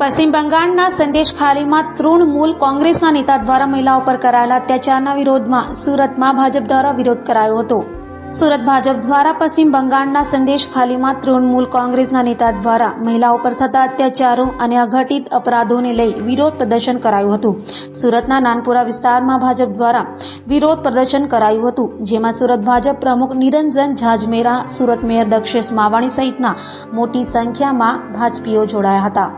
પશ્ચિમ બંગાળના સંદેશ ખાલીમાં તૃણમૂલ કોંગ્રેસના નેતા દ્વારા મહિલાઓ પર કરાયેલા અત્યાચારના વિરોધમાં સુરતમાં ભાજપ દ્વારા વિરોધ કરાયો હતો। સુરત ભાજપ દ્વારા પશ્ચિમ બંગાળના સંદેશ ખાલીમાં તૃણમૂલ કોંગ્રેસના નેતા દ્વારા મહિલાઓ પર થતા અત્યાચારો અને અઘટિત અપરાધોને લઈ વિરોધ પ્રદર્શન કરાયું હતું। સુરતના નાનપુરા વિસ્તારમાં ભાજપ દ્વારા વિરોધ પ્રદર્શન કરાયું હતું, જેમાં સુરત ભાજપ પ્રમુખ નિરંજન ઝાંઝમેરા, સુરત મેયર દક્ષેશ માવાણી સહિતના મોટી સંખ્યામાં ભાજપીઓ જોડાયા હતા।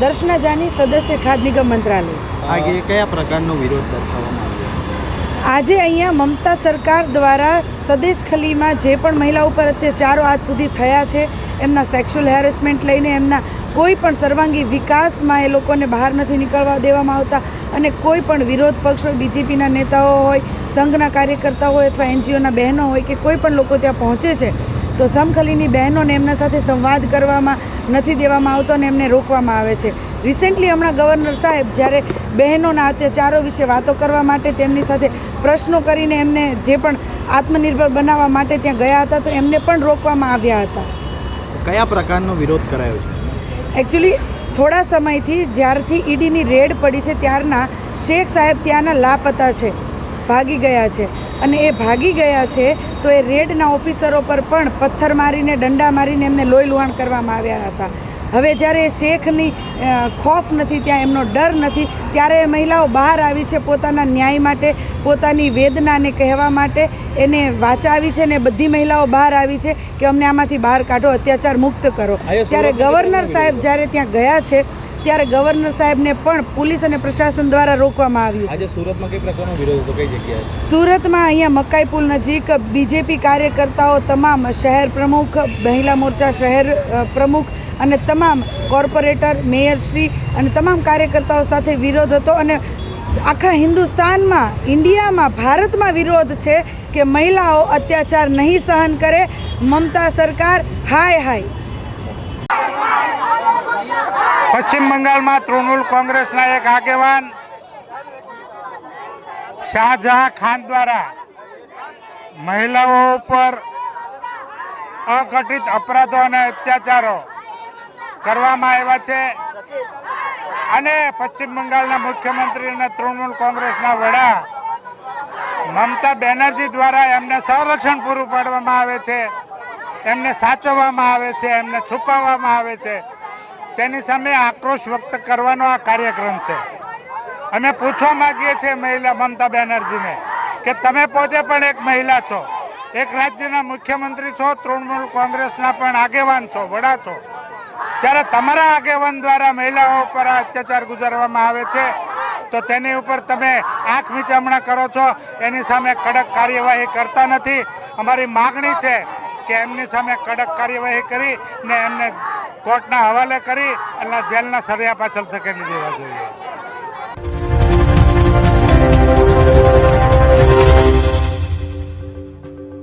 દર્શના જાની, સદસ્ય ખાદ્ય નિગમ મંત્રાલય। આગે કયા પ્રકારનો વિરોધ દર્શાવવામાં આવ્યો? આજે અહીંયા મમતા સરકાર દ્વારા સદેશ ખલીમાં જે પણ મહિલાઓ પર અત્યાચારો આજ સુધી થયા છે, એમના સેક્સ્યુઅલ હેરેસમેન્ટ લઈને એમના કોઈ પણ સર્વાંગી વિકાસમાં એ લોકોને બહાર નથી નીકળવા દેવામાં આવતા અને કોઈ પણ વિરોધ પક્ષ હોય, બીજેપીના નેતાઓ હોય, સંઘના કાર્યકર્તાઓ હોય અથવા એનજીઓના બહેનો હોય કે કોઈ પણ લોકો ત્યાં પહોંચે છે તો સમખલીની બહેનોને એમના સાથે સંવાદ કરવામાં નથી દેવામાં આવતો અને એમને રોકવામાં આવે છે। રિસેન્ટલી હમણાં ગવર્નર સાહેબ જ્યારે બહેનોના અત્યાચારો વિશે વાતો કરવા માટે તેમની સાથે પ્રશ્નો કરીને એમને જે પણ આત્મનિર્ભર બનાવવા માટે ત્યાં ગયા હતા તો એમને પણ રોકવામાં આવ્યા હતા। કયા પ્રકારનો વિરોધ કરાયો છે? એકચ્યુઅલી થોડા સમયથી જ્યારથી ઈડીની રેડ પડી છે ત્યારના શેખ સાહેબ ત્યાંના લાપતા છે, ભાગી ગયા છે અને એ ભાગી ગયા છે તો એ રેડના ઓફિસરો પર પણ પથ્થર મારીને, દંડા મારીને એમને લોહી લુહાણ કરવામાં આવ્યા હતા। હવે જ્યારે શેખની ખોફ નથી, ત્યાં એમનો ડર નથી, ત્યારે એ મહિલાઓ બહાર આવી છે પોતાના ન્યાય માટે, પોતાની વેદનાને કહેવા માટે એને વાચા આવી છે ને બધી મહિલાઓ બહાર આવી છે કે અમને આમાંથી બહાર કાઢો, અત્યાચાર મુક્ત કરો। ત્યારે ગવર્નર સાહેબ જ્યારે ત્યાં ગયા છે ત્યારે ગવર્નર સાહેબને પણ પોલીસ અને પ્રશાસન દ્વારા રોકવામાં આવ્યું છે। આજે સુરતમાં કઈ પ્રકારનો વિરોધ હતો, કઈ જગ્યાએ? સુરતમાં અહીંયા મકાઈ પુલ નજીક બીજેપી કાર્યકર્તાઓ, તમામ શહેર પ્રમુખ, મહિલા મોરચા શહેર પ્રમુખ અને તમામ કોર્પોરેટર, મેયરશ્રી અને તમામ કાર્યકર્તાઓ સાથે વિરોધ હતો અને આખા હિન્દુસ્તાનમાં, ઇન્ડિયામાં, ભારતમાં વિરોધ છે કે મહિલાઓ અત્યાચાર નહીં સહન કરે। મમતા સરકાર હાય હાય। પશ્ચિમ બંગાળમાં તૃણમૂલ કોંગ્રેસના એક આગેવાન શાહજહાં ખાન દ્વારા મહિલાઓ ઉપર અઘટિત અપરાધો અને અત્યાચારો કરવામાં આવ્યા છે અને પશ્ચિમ બંગાળના મુખ્યમંત્રી અને તૃણમૂલ કોંગ્રેસના વડા મમતા બેનર્જી દ્વારા એમને સંરક્ષણ પૂરું પાડવામાં આવે છે, એમને સાચવવામાં આવે છે, એમને છુપાવવામાં આવે છે। તેની સામે આક્રોશ વ્યક્ત કરવાનો આ કાર્યક્રમ છે। અમે પૂછવા માંગીએ છીએ મહિલા મમતા બેનર્જીને કે તમે પોતે પણ એક મહિલા છો, એક રાજ્યના મુખ્યમંત્રી છો, તૃણમૂલ કોંગ્રેસના પણ આગેવાન છો, વડા છો, ત્યારે તમારા આગેવાન દ્વારા મહિલાઓ પર અત્યાચાર ગુજારવામાં આવે છે તો તેની ઉપર તમે આંખ મીચામણા કરો છો, એની સામે કડક કાર્યવાહી કરતા નથી। અમારી માગણી છે કે એમની સામે કડક કાર્યવાહી કરી ને એમને કોર્ટના હવાલે કરી અને જેલના સળિયા પાછળ ધકેલી દેવા જોઈએ।